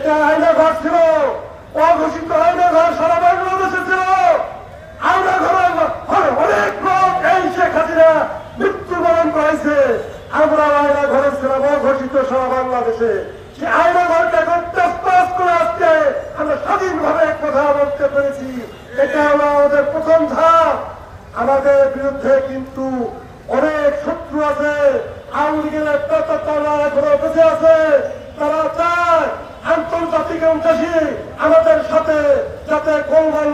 এটা আয়না ঘর ছিল, অঘোষিত আয়না ঘর সারা বাংলাদেশে ছিল। আয়না ঘরের অনেক লোক এই শেখ হাসিনা মৃত্যুবরণ করেছে। আমরা আয়না ঘরে ছিলাম অঘোষিত সারা বাংলাদেশে। সে আয়না ঘরকে এখন তসতস করে আজকে আমরা স্বাধীনভাবে কথা বলতে পেরেছি। এটা হলো আমাদের প্রথম ধাপ। আমাদের বিরুদ্ধে কিন্তু অনেক শত্রু আছে। আওয়ামী লীগের তারা এখনো বেঁচে আছে। তারা চায় আন্তর্জাতিক অংশী আমাদের সাথে যাতে গোলমাল